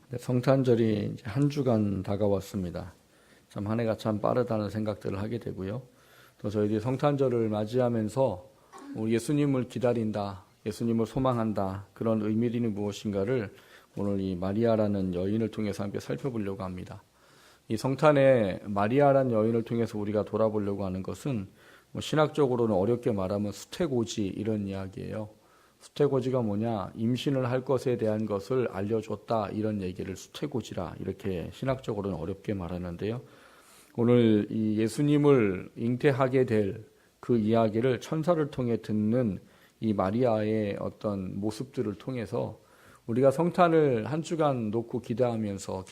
네, 성탄절이 이제 한 주간 다가왔습니다. 참 한 해가 참 빠르다는 생각들을 하게 되고요. 또 저희들이 성탄절을 맞이하면서 예수님을 기다린다, 예수님을 소망한다, 그런 의미들이 무엇인가를 오늘 이 마리아라는 여인을 통해서 함께 살펴보려고 합니다. 이 성탄에 마리아라는 여인을 통해서 우리가 돌아보려고 하는 것은 신학적으로는 어렵게 말하면 수태고지 이런 이야기예요. 수태고지가 뭐냐? 임신을 할 것에 대한 것을 알려줬다, 이런 얘기를 수태고지라 이렇게 신학적으로는 어렵게 말하는데요. 오늘 이 예수님을 잉태하게 될 그 이야기를 천사를 통해 듣는 이 마리아의 어떤 모습들을 통해서 우리가 성탄을 한 주간 놓고 기다리면서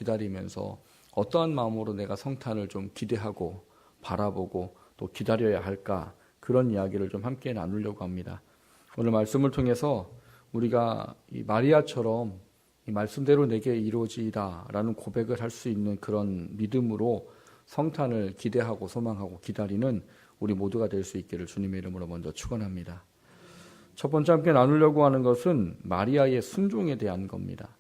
어떠한 마음으로 내가 성탄을 좀 기대하고 바라보고 또 기다려야 할까, 그런 이야기를 좀 함께 나누려고 합니다. 오늘 말씀을 통해서 우리가 이 마리아처럼 이 말씀대로 내게 이루어지이다 라는 고백을 할 수 있는 그런 믿음으로 성탄을 기대하고 소망하고 기다리는 우리 모두가 될 수 있기를 주님의 이름으로 먼저 축원합니다. 첫 번째 함께 나누려고 하는 것은 마리아의 순종에 대한 겁니다.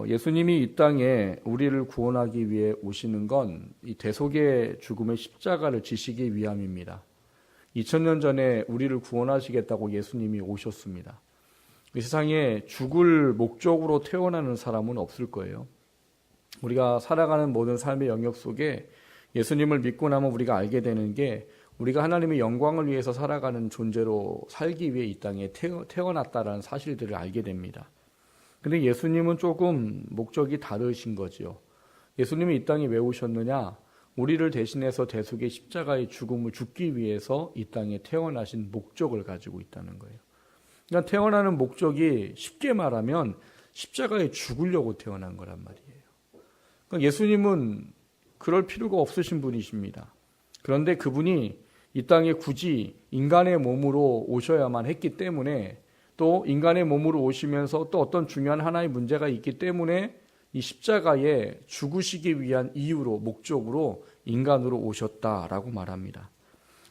예수님이 이 땅에 우리를 구원하기 위해 오시는 건 이 대속의 죽음의 십자가를 지시기 위함입니다. 2000년 전에 우리를 구원하시겠다고 예수님이 오셨습니다. 이 세상에 죽을 목적으로 태어나는 사람은 없을 거예요. 우리가 살아가는 모든 삶의 영역 속에 예수님을 믿고 나면 우리가 알게 되는 게, 우리가 하나님의 영광을 위해서 살아가는 존재로 살기 위해 이 땅에 태어났다라는 사실들을 알게 됩니다. 근데 예수님은 조금 목적이 다르신 거죠. 예수님이 이 땅에 왜 오셨느냐? 우리를 대신해서 대속의 십자가의 죽음을 죽기 위해서 이 땅에 태어나신 목적을 가지고 있다는 거예요. 그러니까 태어나는 목적이 쉽게 말하면 십자가에 죽으려고 태어난 거란 말이에요. 그러니까 예수님은 그럴 필요가 없으신 분이십니다. 그런데 그분이 이 땅에 굳이 인간의 몸으로 오셔야만 했기 때문에, 또 인간의 몸으로 오시면서 또 어떤 중요한 하나의 문제가 있기 때문에 이 십자가에 죽으시기 위한 이유로, 목적으로 인간으로 오셨다라고 말합니다.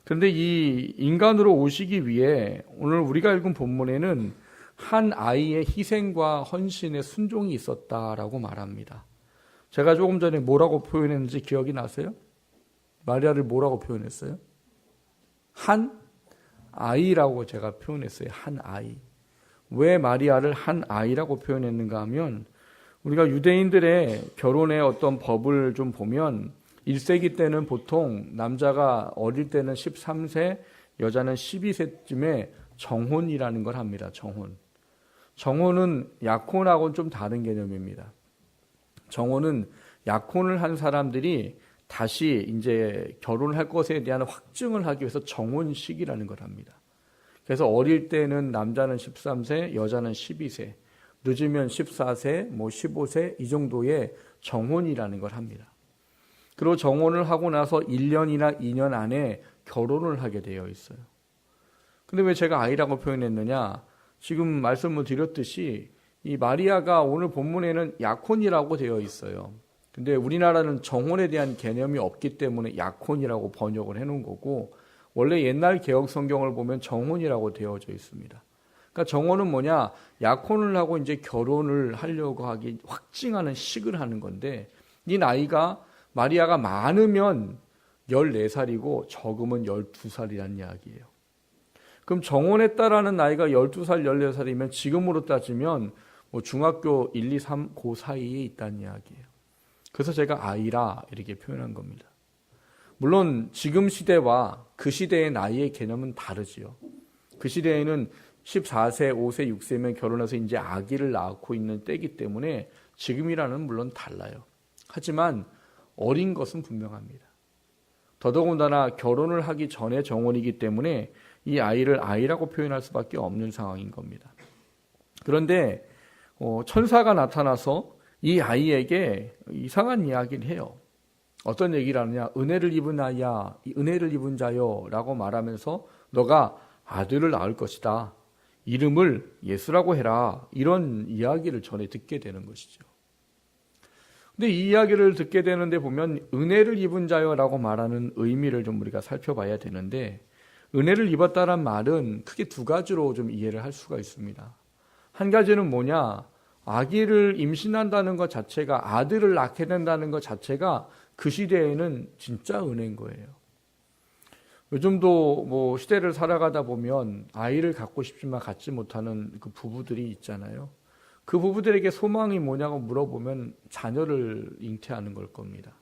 그런데 이 인간으로 오시기 위해 오늘 우리가 읽은 본문에는 한 아이의 희생과 헌신의 순종이 있었다라고 말합니다. 제가 조금 전에 뭐라고 표현했는지 기억이 나세요? 마리아를 뭐라고 표현했어요? 한 아이라고 제가 표현했어요. 한 아이. 왜 마리아를 한 아이라고 표현했는가 하면, 우리가 유대인들의 결혼의 어떤 법을 좀 보면 1세기 때는 보통 남자가 어릴 때는 13세, 여자는 12세쯤에 정혼이라는 걸 합니다. 정혼은 약혼하고는 좀 다른 개념입니다. 정혼은 약혼을 한 사람들이 다시 이제 결혼을 할 것에 대한 확증을 하기 위해서 정혼식이라는 걸 합니다. 그래서 어릴 때는 남자는 13세, 여자는 12세, 늦으면 14세, 15세 이 정도의 정혼이라는 걸 합니다. 그리고 정혼을 하고 나서 1년이나 2년 안에 결혼을 하게 되어 있어요. 근데 왜 제가 아이라고 표현했느냐? 지금 말씀을 드렸듯이 이 마리아가 오늘 본문에는 약혼이라고 되어 있어요. 근데 우리나라는 정혼에 대한 개념이 없기 때문에 약혼이라고 번역을 해놓은 거고, 원래 옛날 개역 성경을 보면 정혼이라고 되어져 있습니다. 그러니까 정혼은 뭐냐? 약혼을 하고 이제 결혼을 하려고 하기 확증하는 식을 하는 건데, 이 나이가 마리아가 많으면 14살이고 적으면 12살이라는 이야기예요. 그럼 정혼했다라는 나이가 12살, 14살이면 지금으로 따지면 중학교 1, 2, 3, 그 사이에 있다는 이야기예요. 그래서 제가 아이라 이렇게 표현한 겁니다. 물론 지금 시대와 그 시대의 나이의 개념은 다르지요. 그 시대에는 14세, 5세, 6세면 결혼해서 이제 아기를 낳고 있는 때이기 때문에 지금이라는 물론 달라요. 하지만 어린 것은 분명합니다. 더더군다나 결혼을 하기 전에 정혼이기 때문에 이 아이를 아이라고 표현할 수밖에 없는 상황인 겁니다. 그런데 천사가 나타나서 이 아이에게 이상한 이야기를 해요. 어떤 얘기를 하느냐? 은혜를 입은 아이야, 은혜를 입은 자요 라고 말하면서 너가 아들을 낳을 것이다, 이름을 예수라고 해라, 이런 이야기를 전해 듣게 되는 것이죠. 근데 이 이야기를 듣게 되는데 보면 은혜를 입은 자요 라고 말하는 의미를 좀 우리가 살펴봐야 되는데, 은혜를 입었다는 말은 크게 두 가지로 좀 이해를 할 수가 있습니다. 한 가지는 뭐냐? 아기를 임신한다는 것 자체가, 아들을 낳게 된다는 것 자체가 그 시대에는 진짜 은혜인 거예요. 요즘도 뭐 시대를 살아가다 보면 아이를 갖고 싶지만 갖지 못하는 그 부부들이 있잖아요. 그 부부들에게 소망이 뭐냐고 물어보면 자녀를 잉태하는 걸 겁니다.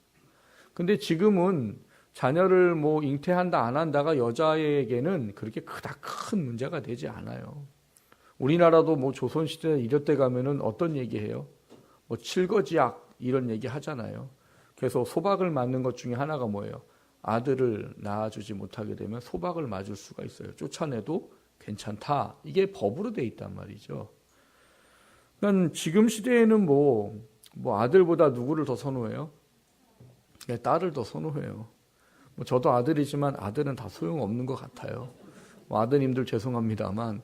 근데 지금은 자녀를 뭐 잉태한다 안 한다가 여자에게는 그렇게 그닥 큰 문제가 되지 않아요. 우리나라도 뭐 조선시대 이럴 때 가면은 어떤 얘기해요? 뭐 칠거지약 이런 얘기 하잖아요. 그래서 소박을 맞는 것 중에 하나가 뭐예요? 아들을 낳아주지 못하게 되면 소박을 맞을 수가 있어요. 쫓아내도 괜찮다. 이게 법으로 돼 있단 말이죠. 그러니까 지금 시대에는 뭐 아들보다 누구를 더 선호해요? 딸을 더 선호해요. 뭐 저도 아들이지만 아들은 다 소용없는 것 같아요. 뭐 아드님들 죄송합니다만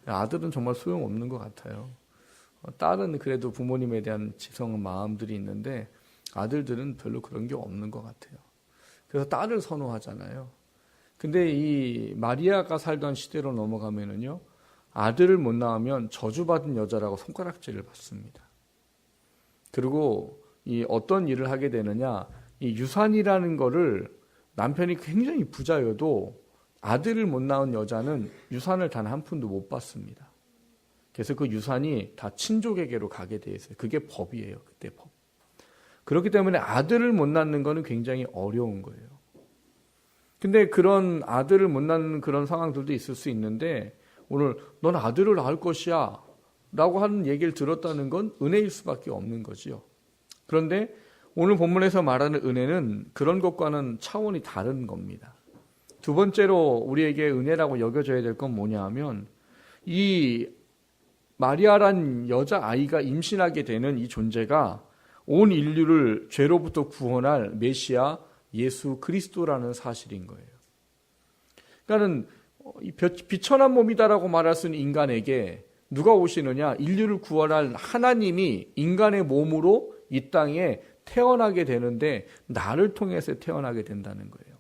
아들은 정말 소용없는 것 같아요. 딸은 그래도 부모님에 대한 지성한 마음들이 있는데 아들들은 별로 그런 게 없는 것 같아요. 그래서 딸을 선호하잖아요. 근데 이 마리아가 살던 시대로 넘어가면은요, 아들을 못 낳으면 저주받은 여자라고 손가락질을 받습니다. 그리고 이 어떤 일을 하게 되느냐, 이 유산이라는 거를 남편이 굉장히 부자여도 아들을 못 낳은 여자는 유산을 단 한 푼도 못 받습니다. 그래서 그 유산이 다 친족에게로 가게 돼 있어요. 그게 법이에요. 그때 법. 그렇기 때문에 아들을 못 낳는 거는 굉장히 어려운 거예요. 근데 그런 아들을 못 낳는 그런 상황들도 있을 수 있는데 오늘 넌 아들을 낳을 것이야 라고 하는 얘기를 들었다는 건 은혜일 수밖에 없는 거지요. 그런데 오늘 본문에서 말하는 은혜는 그런 것과는 차원이 다른 겁니다. 두 번째로 우리에게 은혜라고 여겨져야 될 건 뭐냐 하면 이 마리아란 여자아이가 임신하게 되는 이 존재가 온 인류를 죄로부터 구원할 메시아 예수 그리스도라는 사실인 거예요. 그러니까는 비천한 몸이다라고 말할 수 있는 인간에게 누가 오시느냐? 인류를 구원할 하나님이 인간의 몸으로 이 땅에 태어나게 되는데 나를 통해서 태어나게 된다는 거예요.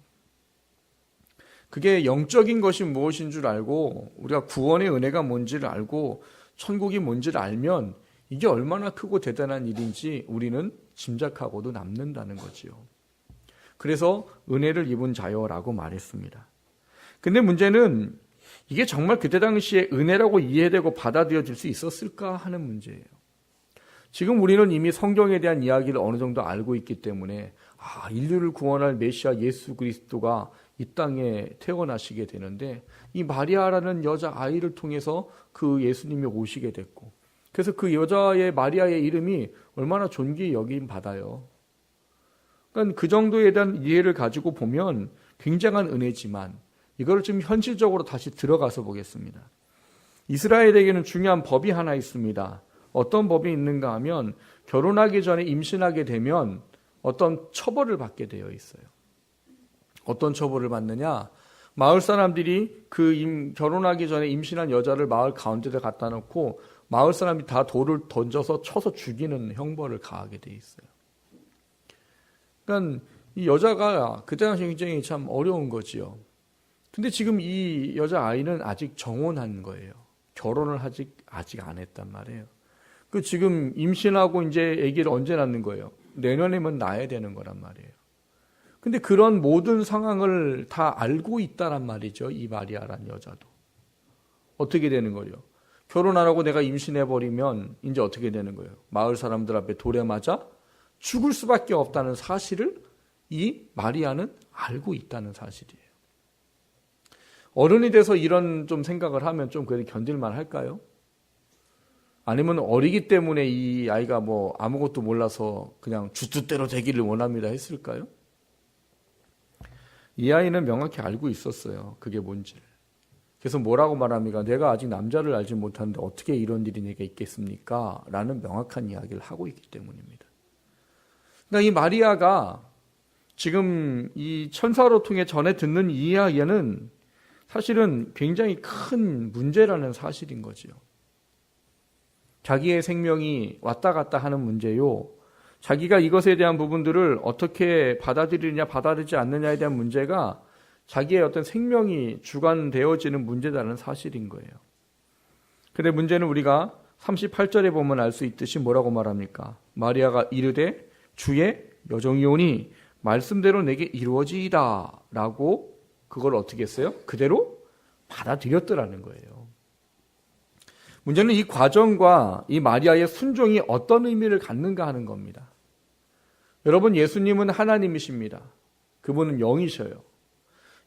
그게 영적인 것이 무엇인 줄 알고 우리가 구원의 은혜가 뭔지를 알고 천국이 뭔지를 알면 이게 얼마나 크고 대단한 일인지 우리는 짐작하고도 남는다는 거지요. 그래서 은혜를 입은 자여라고 말했습니다. 근데 문제는 이게 정말 그때 당시에 은혜라고 이해되고 받아들여질 수 있었을까 하는 문제예요. 지금 우리는 이미 성경에 대한 이야기를 어느 정도 알고 있기 때문에 인류를 구원할 메시아 예수 그리스도가 이 땅에 태어나시게 되는데 이 마리아라는 여자아이를 통해서 그 예수님이 오시게 됐고 그래서 그 여자의 마리아의 이름이 얼마나 존귀히 여김 받아요. 그러니까 그 정도에 대한 이해를 가지고 보면 굉장한 은혜지만 이걸 좀 현실적으로 다시 들어가서 보겠습니다. 이스라엘에게는 중요한 법이 하나 있습니다. 어떤 법이 있는가 하면 결혼하기 전에 임신하게 되면 어떤 처벌을 받게 되어 있어요. 어떤 처벌을 받느냐? 마을 사람들이 결혼하기 전에 임신한 여자를 마을 가운데에 갖다 놓고 마을 사람이 다 돌을 던져서 쳐서 죽이는 형벌을 가하게 돼 있어요. 그러니까 이 여자가 그때 당시 굉장히 참 어려운 거지요. 근데 지금 이 여자아이는 아직 정혼한 거예요. 결혼을 아직 안 했단 말이에요. 지금 임신하고 이제 아기를 언제 낳는 거예요? 내년이면 낳아야 되는 거란 말이에요. 근데 그런 모든 상황을 다 알고 있다란 말이죠. 이 마리아란 여자도. 어떻게 되는 거예요? 결혼 안 하고 내가 임신해버리면 이제 어떻게 되는 거예요? 마을 사람들 앞에 돌에 맞아 죽을 수밖에 없다는 사실을 이 마리아는 알고 있다는 사실이에요. 어른이 돼서 이런 좀 생각을 하면 좀 그래도 견딜만 할까요? 아니면 어리기 때문에 이 아이가 뭐 아무것도 몰라서 그냥 주뜻대로 되기를 원합니다 했을까요? 이 아이는 명확히 알고 있었어요. 그게 뭔지를. 그래서 뭐라고 말합니까? 내가 아직 남자를 알지 못하는데 어떻게 이런 일이 내게 있겠습니까? 라는 명확한 이야기를 하고 있기 때문입니다. 그러니까 이 마리아가 지금 이 천사로 통해 전해 듣는 이 이야기는 사실은 굉장히 큰 문제라는 사실인 거지요. 자기의 생명이 왔다 갔다 하는 문제요. 자기가 이것에 대한 부분들을 어떻게 받아들이느냐 받아들이지 않느냐에 대한 문제가 자기의 어떤 생명이 주관되어지는 문제라는 사실인 거예요. 근데 문제는 우리가 38절에 보면 알 수 있듯이 뭐라고 말합니까? 마리아가 이르되 주의 여종이오니 말씀대로 내게 이루어지이다 라고 그걸 어떻게 했어요? 그대로 받아들였더라는 거예요. 문제는 이 과정과 이 마리아의 순종이 어떤 의미를 갖는가 하는 겁니다. 여러분, 예수님은 하나님이십니다. 그분은 영이셔요.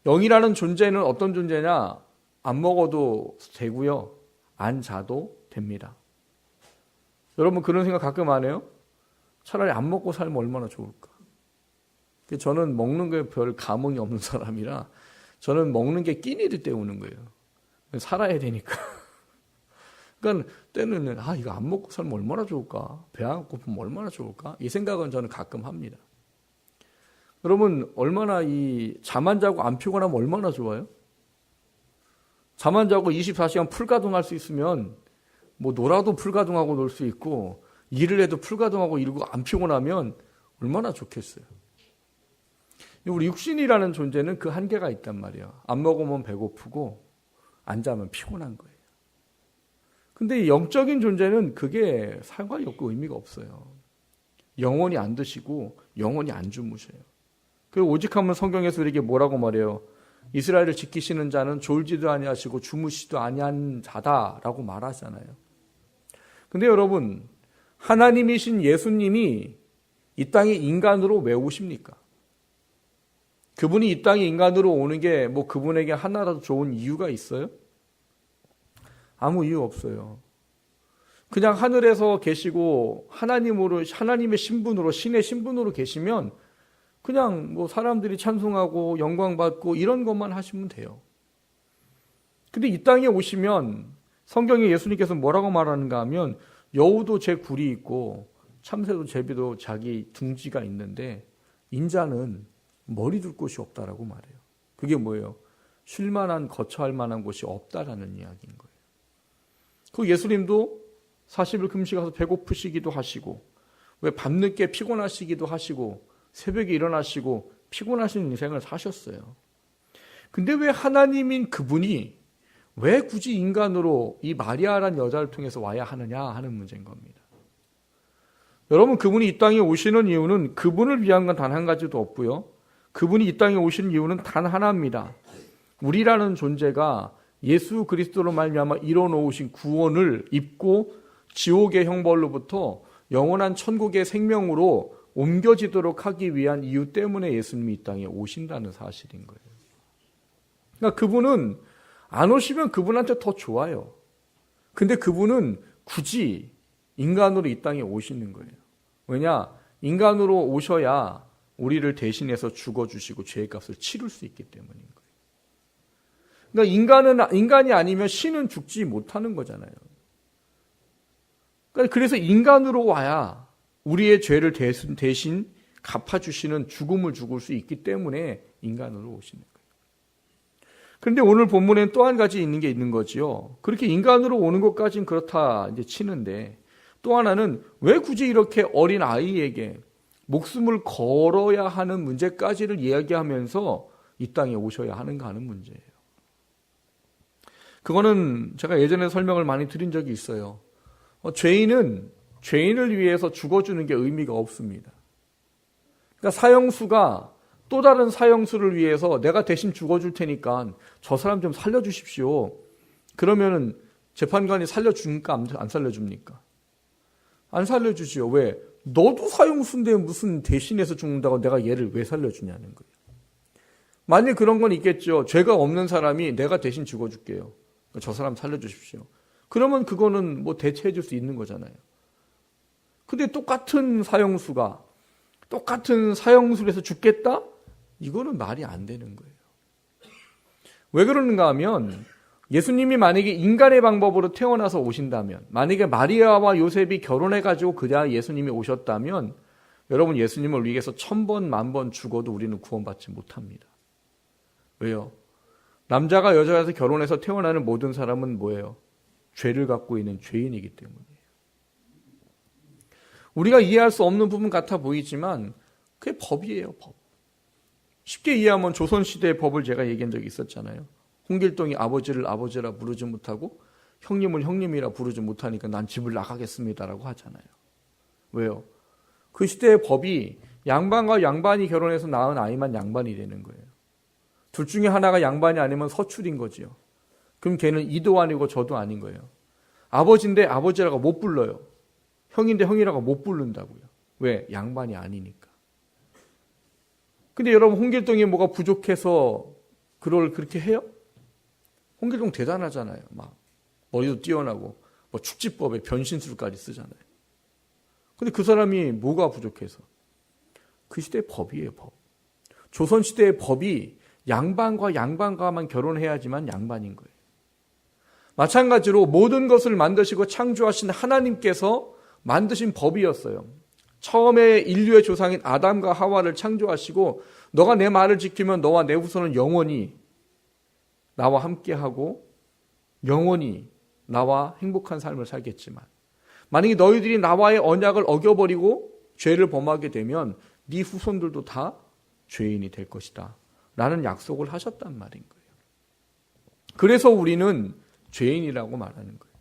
영이라는 존재는 어떤 존재냐? 안 먹어도 되고요. 안 자도 됩니다. 여러분, 그런 생각 가끔 안 해요? 차라리 안 먹고 살면 얼마나 좋을까? 저는 먹는 거에 별 감흥이 없는 사람이라 저는 먹는 게 끼니를 때우는 거예요. 살아야 되니까. 그러니까 때는 이거 안 먹고 살면 얼마나 좋을까? 배 안 고프면 얼마나 좋을까? 이 생각은 저는 가끔 합니다. 여러분, 얼마나 잠 안 자고 안 피곤하면 얼마나 좋아요? 잠 안 자고 24시간 풀가동할 수 있으면 뭐 놀아도 풀가동하고 놀 수 있고 일을 해도 풀가동하고 일고 안 피곤하면 얼마나 좋겠어요. 우리 육신이라는 존재는 그 한계가 있단 말이에요. 안 먹으면 배고프고 안 자면 피곤한 거예요. 근데 영적인 존재는 그게 상관이 없고 의미가 없어요. 영원히 안 드시고 영원히 안 주무셔요. 그리고 오직하면 성경에서 우리에게 뭐라고 말해요? 이스라엘을 지키시는 자는 졸지도 아니하시고 주무시도 아니한 자다라고 말하잖아요. 근데 여러분, 하나님이신 예수님이 이 땅에 인간으로 왜 오십니까? 그분이 이 땅에 인간으로 오는 게 뭐 그분에게 하나라도 좋은 이유가 있어요? 아무 이유 없어요. 그냥 하늘에서 계시고 하나님의 신분으로, 신의 신분으로 계시면 그냥 뭐 사람들이 찬송하고 영광받고 이런 것만 하시면 돼요. 근데 이 땅에 오시면 성경에 예수님께서 뭐라고 말하는가 하면 여우도 제 굴이 있고 참새도 제비도 자기 둥지가 있는데 인자는 머리 둘 곳이 없다라고 말해요. 그게 뭐예요? 쉴만한 거처할 만한 곳이 없다라는 이야기인 거예요. 그 예수님도 40일 금식하셔서 배고프시기도 하시고 왜 밤늦게 피곤하시기도 하시고 새벽에 일어나시고 피곤하신 인생을 사셨어요. 근데 왜 하나님인 그분이 왜 굳이 인간으로 이 마리아라는 여자를 통해서 와야 하느냐 하는 문제인 겁니다. 여러분, 그분이 이 땅에 오시는 이유는 그분을 위한 건 단 한 가지도 없고요. 그분이 이 땅에 오시는 이유는 단 하나입니다. 우리라는 존재가 예수 그리스도로 말미암아 이뤄놓으신 구원을 입고 지옥의 형벌로부터 영원한 천국의 생명으로 옮겨지도록 하기 위한 이유 때문에 예수님이 이 땅에 오신다는 사실인 거예요. 그러니까 그분은 안 오시면 그분한테 더 좋아요. 근데 그분은 굳이 인간으로 이 땅에 오시는 거예요. 왜냐? 인간으로 오셔야 우리를 대신해서 죽어주시고 죄값을 치를 수 있기 때문인 거예요. 그러니까 인간이 아니면 신은 죽지 못하는 거잖아요. 그래서 인간으로 와야 우리의 죄를 대신 갚아주시는 죽음을 죽을 수 있기 때문에 인간으로 오시는 거예요. 그런데 오늘 본문엔 또 한 가지 있는 게 있는 거지요. 그렇게 인간으로 오는 것까지는 그렇다 이제 치는데 또 하나는 왜 굳이 이렇게 어린 아이에게 목숨을 걸어야 하는 문제까지를 이야기하면서 이 땅에 오셔야 하는가 하는 문제예요. 그거는 제가 예전에 설명을 많이 드린 적이 있어요. 죄인을 위해서 죽어주는 게 의미가 없습니다. 그러니까 사형수가 또 다른 사형수를 위해서 내가 대신 죽어줄 테니까 저 사람 좀 살려주십시오. 그러면은 재판관이 살려줍니까? 안 살려줍니까? 안 살려주지요. 왜? 너도 사형수인데 무슨 대신해서 죽는다고 내가 얘를 왜 살려주냐는 거예요. 만일 그런 건 있겠죠. 죄가 없는 사람이 내가 대신 죽어줄게요. 저 사람 살려주십시오. 그러면 그거는 뭐 대체해 줄 수 있는 거잖아요. 근데 똑같은 사형수가 똑같은 사형수를 해서 죽겠다? 이거는 말이 안 되는 거예요. 왜 그러는가 하면 예수님이 만약에 인간의 방법으로 태어나서 오신다면, 만약에 마리아와 요셉이 결혼해가지고 그냥 예수님이 오셨다면 여러분, 예수님을 위해서 1000번, 10,000번 죽어도 우리는 구원받지 못합니다. 왜요? 남자가 여자에서 결혼해서 태어나는 모든 사람은 뭐예요? 죄를 갖고 있는 죄인이기 때문이에요. 우리가 이해할 수 없는 부분 같아 보이지만 그게 법이에요, 법. 쉽게 이해하면 조선시대의 법을 제가 얘기한 적이 있었잖아요. 홍길동이 아버지를 아버지라 부르지 못하고 형님을 형님이라 부르지 못하니까 난 집을 나가겠습니다라고 하잖아요. 왜요? 그 시대의 법이 양반과 양반이 결혼해서 낳은 아이만 양반이 되는 거예요. 둘 중에 하나가 양반이 아니면 서출인 거지요. 그럼 걔는 이도 아니고 저도 아닌 거예요. 아버지인데 아버지라고 못 불러요. 형인데 형이라고 못 부른다고요. 왜? 양반이 아니니까. 근데 여러분, 홍길동이 뭐가 부족해서 그렇게 해요? 홍길동 대단하잖아요. 막 머리도 뛰어나고 뭐 축지법에 변신술까지 쓰잖아요. 근데 그 사람이 뭐가 부족해서? 그 시대의 법이에요, 법. 조선시대의 법이 양반과 양반과만 결혼해야지만 양반인 거예요. 마찬가지로 모든 것을 만드시고 창조하신 하나님께서 만드신 법이었어요. 처음에 인류의 조상인 아담과 하와를 창조하시고 너가 내 말을 지키면 너와 내 후손은 영원히 나와 함께하고 영원히 나와 행복한 삶을 살겠지만 만약에 너희들이 나와의 언약을 어겨버리고 죄를 범하게 되면 네 후손들도 다 죄인이 될 것이다 라는 약속을 하셨단 말인 거예요. 그래서 우리는 죄인이라고 말하는 거예요.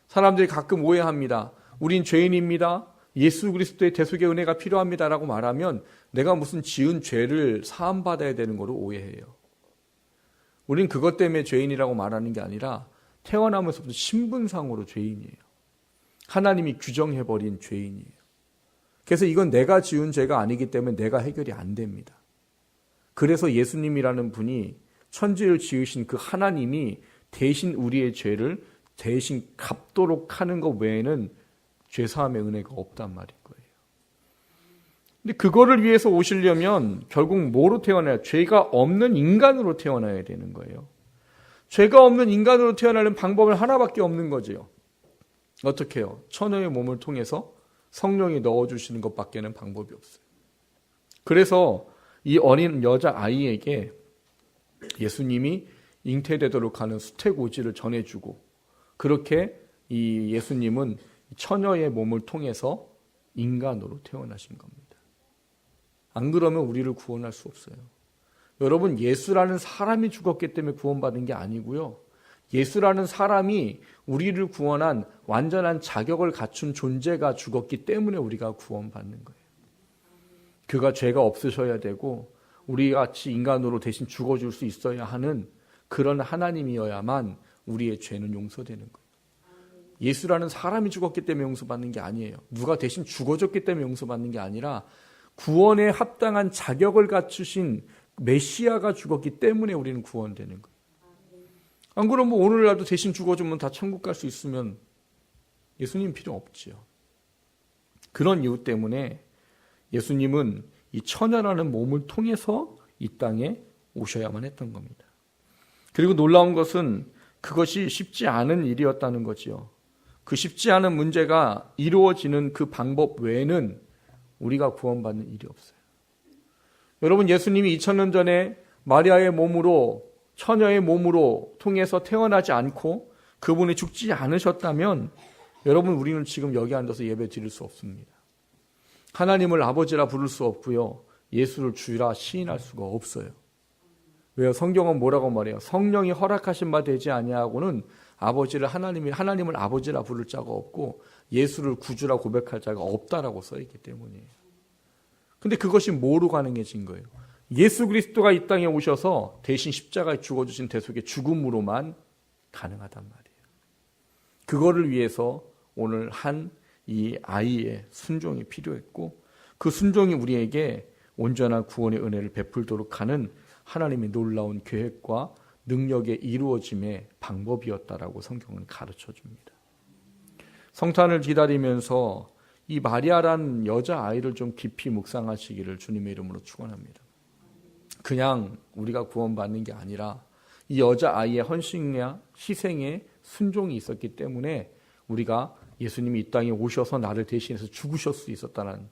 사람들이 가끔 오해합니다. 우린 죄인입니다. 예수 그리스도의 대속의 은혜가 필요합니다라고 말하면 내가 무슨 지은 죄를 사함받아야 되는 거로 오해해요. 우린 그것 때문에 죄인이라고 말하는 게 아니라 태어나면서부터 신분상으로 죄인이에요. 하나님이 규정해버린 죄인이에요. 그래서 이건 내가 지은 죄가 아니기 때문에 내가 해결이 안 됩니다. 그래서 예수님이라는 분이 천지를 지으신 그 하나님이 대신 우리의 죄를 대신 갚도록 하는 것 외에는 죄사함의 은혜가 없단 말인 거예요. 근데 그거를 위해서 오시려면 결국 뭐로 태어나야? 죄가 없는 인간으로 태어나야 되는 거예요. 죄가 없는 인간으로 태어나는 방법은 하나밖에 없는 거지요. 어떻게 해요? 처녀의 몸을 통해서 성령이 넣어주시는 것밖에는 방법이 없어요. 그래서 이 어린 여자아이에게 예수님이 잉태되도록 하는 수태고지를 전해주고 그렇게 이 예수님은 처녀의 몸을 통해서 인간으로 태어나신 겁니다. 안 그러면 우리를 구원할 수 없어요. 여러분, 예수라는 사람이 죽었기 때문에 구원받은 게 아니고요. 예수라는 사람이 우리를 구원한 완전한 자격을 갖춘 존재가 죽었기 때문에 우리가 구원받는 거예요. 그가 죄가 없으셔야 되고 우리 같이 인간으로 대신 죽어줄 수 있어야 하는 그런 하나님이어야만 우리의 죄는 용서되는 거예요. 예수라는 사람이 죽었기 때문에 용서받는 게 아니에요. 누가 대신 죽어줬기 때문에 용서받는 게 아니라 구원에 합당한 자격을 갖추신 메시아가 죽었기 때문에 우리는 구원되는 거예요. 안 그러면 오늘날도 대신 죽어주면 다 천국 갈 수 있으면 예수님 필요 없지요. 그런 이유 때문에 예수님은 이 처녀라는 몸을 통해서 이 땅에 오셔야만 했던 겁니다. 그리고 놀라운 것은 그것이 쉽지 않은 일이었다는 거지요. 그 쉽지 않은 문제가 이루어지는 그 방법 외에는 우리가 구원받는 일이 없어요. 여러분, 예수님이 2000년 전에 마리아의 몸으로 처녀의 몸으로 통해서 태어나지 않고 그분이 죽지 않으셨다면 여러분, 우리는 지금 여기 앉아서 예배 드릴 수 없습니다. 하나님을 아버지라 부를 수 없고요. 예수를 주라 시인할 수가 없어요. 왜요? 성경은 뭐라고 말해요? 성령이 허락하신 바 되지 아니하고는 하나님을 아버지라 부를 자가 없고 예수를 구주라 고백할 자가 없다라고 써있기 때문이에요. 근데 그것이 뭐로 가능해진 거예요? 예수 그리스도가 이 땅에 오셔서 대신 십자가에 죽어주신 대속의 죽음으로만 가능하단 말이에요. 그거를 위해서 오늘 한 이 아이의 순종이 필요했고 그 순종이 우리에게 온전한 구원의 은혜를 베풀도록 하는 하나님의 놀라운 계획과 능력의 이루어짐의 방법이었다라고 성경은 가르쳐 줍니다. 성탄을 기다리면서 이 마리아란 여자아이를 좀 깊이 묵상하시기를 주님의 이름으로 축원합니다. 그냥 우리가 구원받는 게 아니라 이 여자아이의 헌신과 희생에 순종이 있었기 때문에 우리가 예수님이 이 땅에 오셔서 나를 대신해서 죽으실 수 있었다는,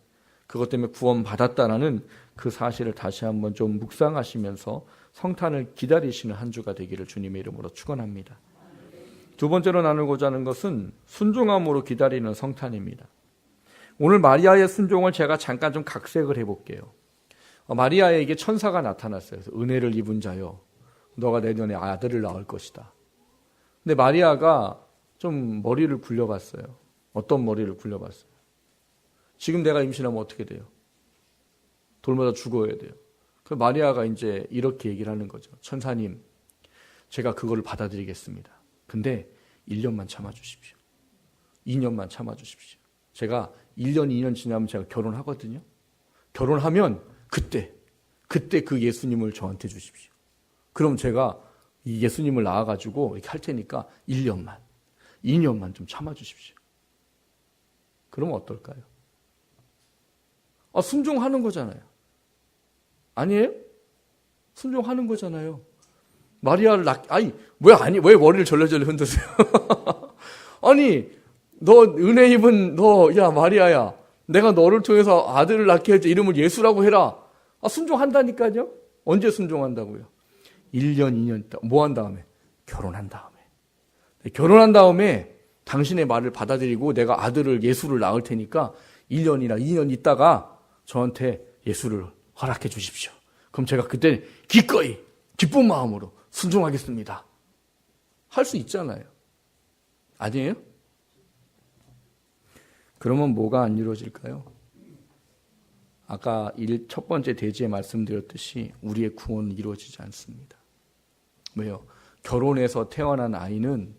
그것 때문에 구원받았다는 그 사실을 다시 한번 좀 묵상하시면서 성탄을 기다리시는 한 주가 되기를 주님의 이름으로 축원합니다. 두 번째로 나누고자 하는 것은 순종함으로 기다리는 성탄입니다. 오늘 마리아의 순종을 제가 잠깐 좀 각색을 해볼게요. 마리아에게 천사가 나타났어요. 그래서 은혜를 입은 자여, 너가 내년에 아들을 낳을 것이다. 근데 마리아가 좀 머리를 굴려봤어요. 어떤 머리를 굴려봤어요? 지금 내가 임신하면 어떻게 돼요? 돌마다 죽어야 돼요. 그 마리아가 이제 이렇게 얘기를 하는 거죠. 천사님, 제가 그거를 받아들이겠습니다. 근데 1년만 참아주십시오. 2년만 참아주십시오. 제가 1년, 2년 지나면 제가 결혼하거든요. 결혼하면 그때 그 예수님을 저한테 주십시오. 그럼 제가 이 예수님을 낳아가지고 이렇게 할 테니까 1년만, 2년만 좀 참아주십시오. 그러면 어떨까요? 순종하는 거잖아요. 아니에요? 순종하는 거잖아요. 마리아를 왜 머리를 절레절레 흔드세요? 아니, 너 은혜 입은 야, 마리아야. 내가 너를 통해서 아들을 낳게 해서 이름을 예수라고 해라. 순종한다니까요? 언제 순종한다고요? 1년, 2년, 뭐 한 다음에? 결혼한 다음에. 결혼한 다음에 당신의 말을 받아들이고 내가 아들을 예수를 낳을 테니까 1년이나 2년 있다가 저한테 예수를 허락해 주십시오. 그럼 제가 그때 기꺼이 기쁜 마음으로 순종하겠습니다. 할 수 있잖아요. 아니에요? 그러면 뭐가 안 이루어질까요? 아까 첫 번째 대지에 말씀드렸듯이 우리의 구원은 이루어지지 않습니다. 왜요? 결혼해서 태어난 아이는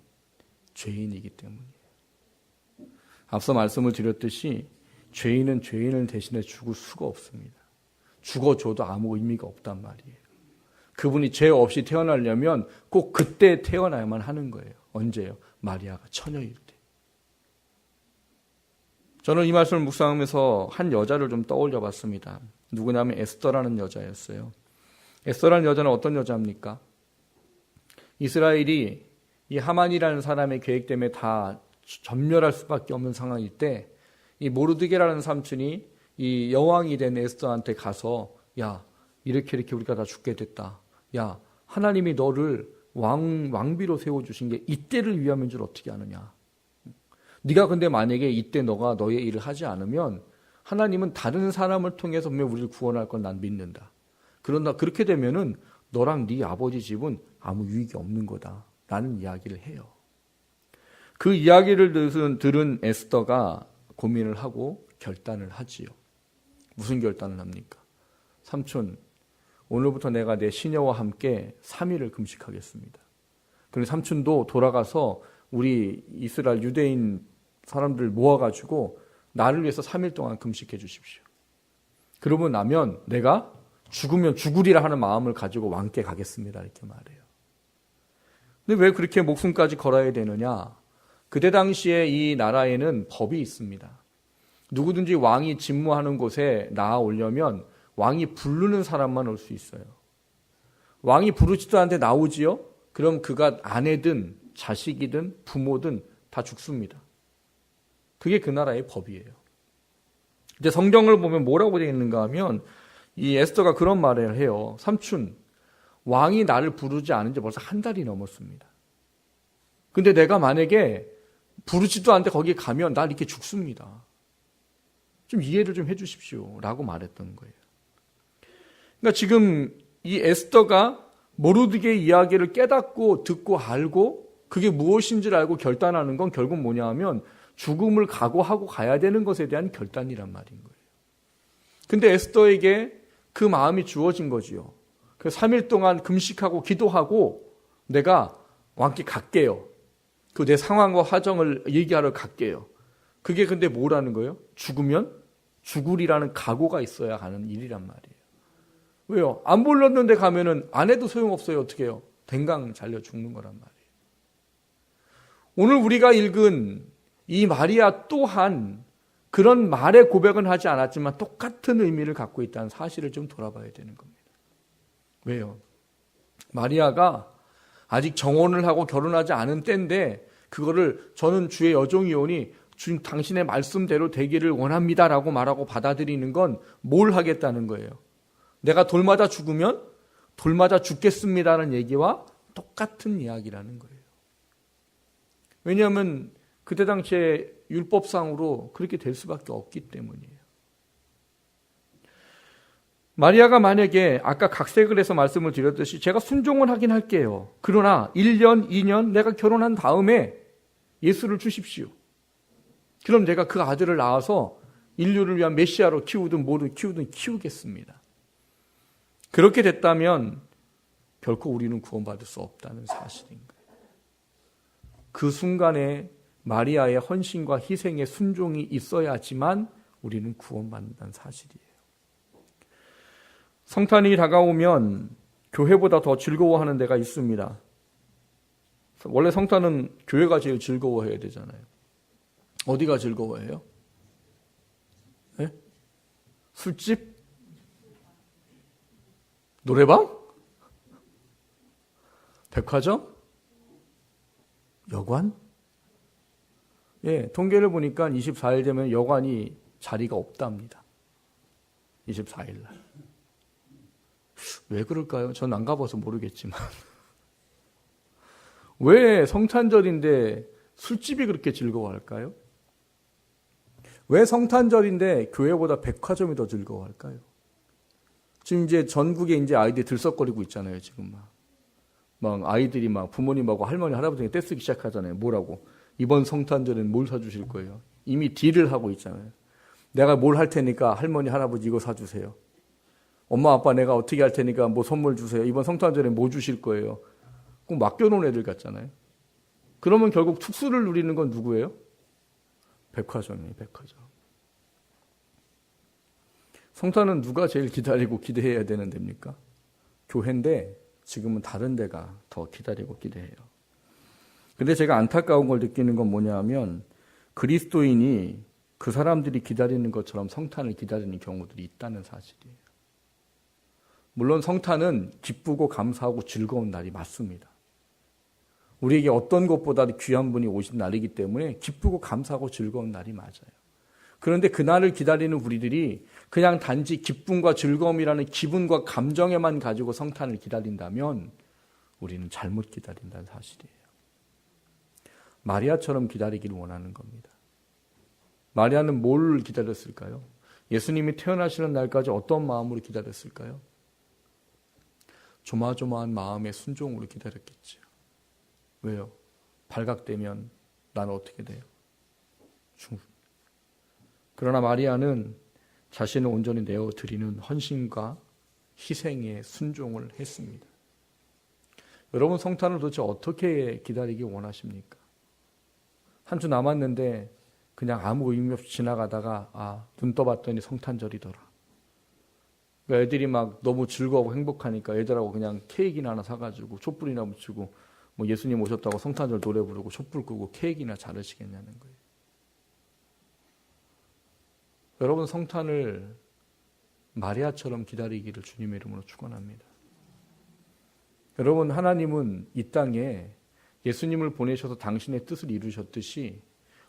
죄인이기 때문이에요. 앞서 말씀을 드렸듯이 죄인은 죄인을 대신해 죽을 수가 없습니다. 죽어줘도 아무 의미가 없단 말이에요. 그분이 죄 없이 태어나려면 꼭 그때 태어나야만 하는 거예요. 언제요? 마리아가 처녀일 때. 저는 이 말씀을 묵상하면서 한 여자를 좀 떠올려 봤습니다. 누구냐면 에스더라는 여자였어요. 에스더라는 여자는 어떤 여자입니까? 이스라엘이 이 하만이라는 사람의 계획 때문에 다 전멸할 수밖에 없는 상황일 때 이 모르드게라는 삼촌이 이 여왕이 된 에스더한테 가서 야, 이렇게 우리가 다 죽게 됐다. 야, 하나님이 너를 왕비로 세워주신 게 이때를 위함인 줄 어떻게 아느냐. 네가 근데 만약에 이때 너가 너의 일을 하지 않으면 하나님은 다른 사람을 통해서 분명 우리를 구원할 건 난 믿는다. 그런다 그렇게 되면은 너랑 네 아버지 집은 아무 유익이 없는 거다. 라는 이야기를 해요. 그 이야기를 들은 에스더가 고민을 하고 결단을 하지요. 무슨 결단을 합니까? 삼촌, 오늘부터 내가 내 시녀와 함께 3일을 금식하겠습니다. 그리고 삼촌도 돌아가서 우리 이스라엘 유대인 사람들 모아가지고 나를 위해서 3일 동안 금식해 주십시오. 그러고 나면 내가 죽으면 죽으리라 하는 마음을 가지고 왕께 가겠습니다. 이렇게 말해요. 근데 왜 그렇게 목숨까지 걸어야 되느냐? 그때 당시에 이 나라에는 법이 있습니다. 누구든지 왕이 직무하는 곳에 나아 오려면 왕이 부르는 사람만 올 수 있어요. 왕이 부르지도 않는데 나오지요? 그럼 그가 아내든 자식이든 부모든 다 죽습니다. 그게 그 나라의 법이에요. 이제 성경을 보면 뭐라고 되어 있는가 하면 이 에스더가 그런 말을 해요. 삼촌, 왕이 나를 부르지 않은 지 벌써 한 달이 넘었습니다. 근데 내가 만약에 부르지도 않는데 거기에 가면 날 이렇게 죽습니다. 좀 이해를 좀 해주십시오. 라고 말했던 거예요. 그러니까 지금 이 에스더가 모르드게의 이야기를 깨닫고 듣고 알고 그게 무엇인지를 알고 결단하는 건 결국 뭐냐 하면 죽음을 각오하고 가야 되는 것에 대한 결단이란 말인 거예요. 근데 에스더에게 그 마음이 주어진 거지요. 그 3일 동안 금식하고 기도하고 내가 왕께 갈게요. 그 내 상황과 화정을 얘기하러 갈게요. 그게 근데 뭐라는 거예요? 죽으면 죽으리라는 각오가 있어야 하는 일이란 말이에요. 왜요? 안 불렀는데 가면은 안 해도 소용없어요. 어떻게 해요? 댕강 잘려 죽는 거란 말이에요. 오늘 우리가 읽은 이 마리아 또한 그런 말의 고백은 하지 않았지만 똑같은 의미를 갖고 있다는 사실을 좀 돌아봐야 되는 겁니다. 왜요? 마리아가 아직 정혼을 하고 결혼하지 않은 때인데 그거를 저는 주의 여종이오니 주님 당신의 말씀대로 되기를 원합니다라고 말하고 받아들이는 건 뭘 하겠다는 거예요? 내가 돌마다 죽으면 돌마다 죽겠습니다라는 얘기와 똑같은 이야기라는 거예요. 왜냐하면 그때 당시에 율법상으로 그렇게 될 수밖에 없기 때문이에요. 마리아가 만약에 아까 각색을 해서 말씀을 드렸듯이 제가 순종은 하긴 할게요. 그러나 1년, 2년 내가 결혼한 다음에 예수를 주십시오. 그럼 내가 그 아들을 낳아서 인류를 위한 메시아로 키우든 뭐든 키우든 키우겠습니다. 그렇게 됐다면 결코 우리는 구원받을 수 없다는 사실인 거예요. 그 순간에 마리아의 헌신과 희생의 순종이 있어야지만 우리는 구원받는다는 사실이에요. 성탄이 다가오면 교회보다 더 즐거워하는 데가 있습니다. 원래 성탄은 교회가 제일 즐거워해야 되잖아요. 어디가 즐거워해요? 네? 술집? 노래방? 백화점? 여관? 예, 통계를 보니까 24일 되면 여관이 자리가 없답니다. 24일 날. 왜 그럴까요? 전 안 가봐서 모르겠지만. 왜 성탄절인데 술집이 그렇게 즐거워할까요? 왜 성탄절인데 교회보다 백화점이 더 즐거워할까요? 지금 이제 전국에 이제 아이들이 들썩거리고 있잖아요, 지금 막 아이들이 막 부모님하고 할머니, 할아버지가 떼쓰기 시작하잖아요. 뭐라고? 이번 성탄절에는 뭘 사주실 거예요? 이미 딜을 하고 있잖아요. 내가 뭘 할 테니까 할머니, 할아버지 이거 사주세요. 엄마, 아빠 내가 어떻게 할 테니까 뭐 선물 주세요. 이번 성탄절에 뭐 주실 거예요? 꼭 맡겨놓은 애들 같잖아요. 그러면 결국 특수를 누리는 건 누구예요? 백화점이에요, 백화점. 성탄은 누가 제일 기다리고 기대해야 되는 데입니까? 교회인데 지금은 다른 데가 더 기다리고 기대해요. 근데 제가 안타까운 걸 느끼는 건 뭐냐 하면 그리스도인이 그 사람들이 기다리는 것처럼 성탄을 기다리는 경우들이 있다는 사실이에요. 물론 성탄은 기쁘고 감사하고 즐거운 날이 맞습니다. 우리에게 어떤 것보다도 귀한 분이 오신 날이기 때문에 기쁘고 감사하고 즐거운 날이 맞아요. 그런데 그날을 기다리는 우리들이 그냥 단지 기쁨과 즐거움이라는 기분과 감정에만 가지고 성탄을 기다린다면 우리는 잘못 기다린다는 사실이에요. 마리아처럼 기다리기를 원하는 겁니다. 마리아는 뭘 기다렸을까요? 예수님이 태어나시는 날까지 어떤 마음으로 기다렸을까요? 조마조마한 마음의 순종으로 기다렸겠죠. 왜요? 발각되면 나는 어떻게 돼요? 그러나 마리아는 자신을 온전히 내어드리는 헌신과 희생에 순종을 했습니다. 여러분 성탄을 도대체 어떻게 기다리기 원하십니까? 한 주 남았는데 그냥 아무 의미 없이 지나가다가 눈 떠봤더니 성탄절이더라. 그러니까 애들이 막 너무 즐거워하고 행복하니까 애들하고 그냥 케이크나 하나 사가지고 촛불이나 붙이고 뭐 예수님 오셨다고 성탄절 노래 부르고 촛불 끄고 케이크나 자르시겠냐는 거예요. 여러분 성탄을 마리아처럼 기다리기를 주님의 이름으로 축원합니다. 여러분 하나님은 이 땅에 예수님을 보내셔서 당신의 뜻을 이루셨듯이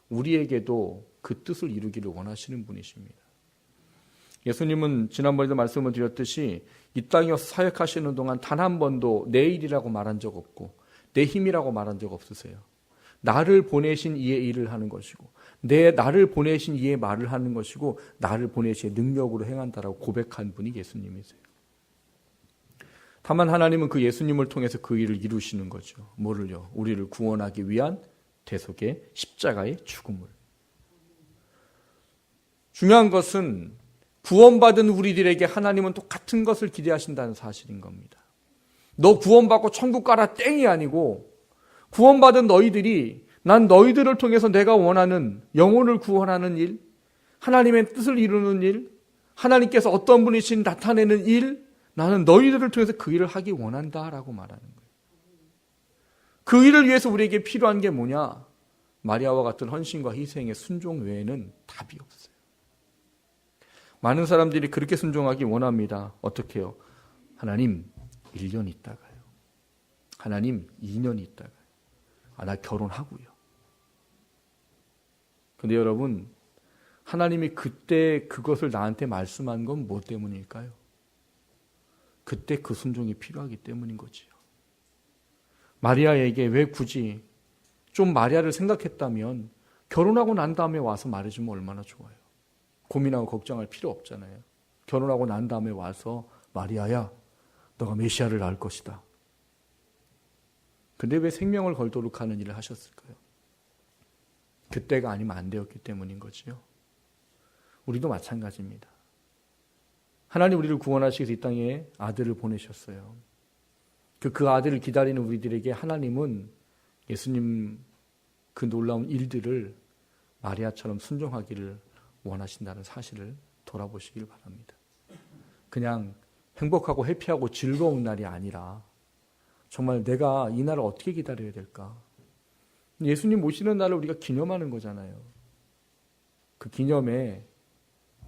우리에게도 그 뜻을 이루기를 원하시는 분이십니다. 예수님은 지난번에도 말씀을 드렸듯이 이 땅에 사역하시는 동안 단 한 번도 내 일이라고 말한 적 없고 내 힘이라고 말한 적 없으세요. 나를 보내신 이의 일을 하는 것이고 나를 보내신 이의 말을 하는 것이고 나를 보내신 능력으로 행한다라고 고백한 분이 예수님이세요. 다만 하나님은 그 예수님을 통해서 그 일을 이루시는 거죠. 뭐를요? 우리를 구원하기 위한 대속의 십자가의 죽음을. 중요한 것은 구원받은 우리들에게 하나님은 똑같은 것을 기대하신다는 사실인 겁니다. 너 구원받고 천국 가라 땡이 아니고 구원받은 너희들이 난 너희들을 통해서 내가 원하는 영혼을 구원하는 일, 하나님의 뜻을 이루는 일, 하나님께서 어떤 분이신 나타내는 일, 나는 너희들을 통해서 그 일을 하기 원한다라고 말하는 거예요. 그 일을 위해서 우리에게 필요한 게 뭐냐? 마리아와 같은 헌신과 희생의 순종 외에는 답이 없어요. 많은 사람들이 그렇게 순종하기 원합니다. 어떻게 해요? 하나님 1년 있다가요. 하나님 2년 있다가요. 나 결혼하고요. 근데 여러분 하나님이 그때 그것을 나한테 말씀한 건 뭐 때문일까요? 그때 그 순종이 필요하기 때문인 거지요. 마리아에게 왜 굳이 좀 마리아를 생각했다면 결혼하고 난 다음에 와서 말해주면 얼마나 좋아요. 고민하고 걱정할 필요 없잖아요. 결혼하고 난 다음에 와서 마리아야, 너가 메시아를 낳을 것이다. 근데 왜 생명을 걸도록 하는 일을 하셨을까요? 그때가 아니면 안 되었기 때문인 거지요. 우리도 마찬가지입니다. 하나님 우리를 구원하시기 위해서 이 땅에 아들을 보내셨어요. 그 아들을 기다리는 우리들에게 하나님은 예수님 그 놀라운 일들을 마리아처럼 순종하기를 원하신다는 사실을 돌아보시길 바랍니다. 그냥 행복하고 해피하고 즐거운 날이 아니라 정말 내가 이 날을 어떻게 기다려야 될까? 예수님 오시는 날을 우리가 기념하는 거잖아요. 그 기념에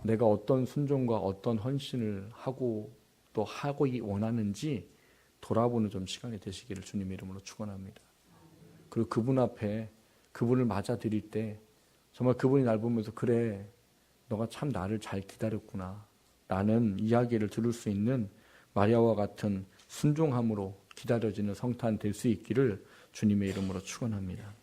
내가 어떤 순종과 어떤 헌신을 하고 또 하고 원하는지 돌아보는 좀 시간이 되시기를 주님의 이름으로 축원합니다. 그리고 그분 앞에 그분을 맞아들일 때 정말 그분이 날 보면서 그래, 너가 참 나를 잘 기다렸구나 라는 이야기를 들을 수 있는 마리아와 같은 순종함으로 기다려지는 성탄 될 수 있기를 주님의 이름으로 축원합니다.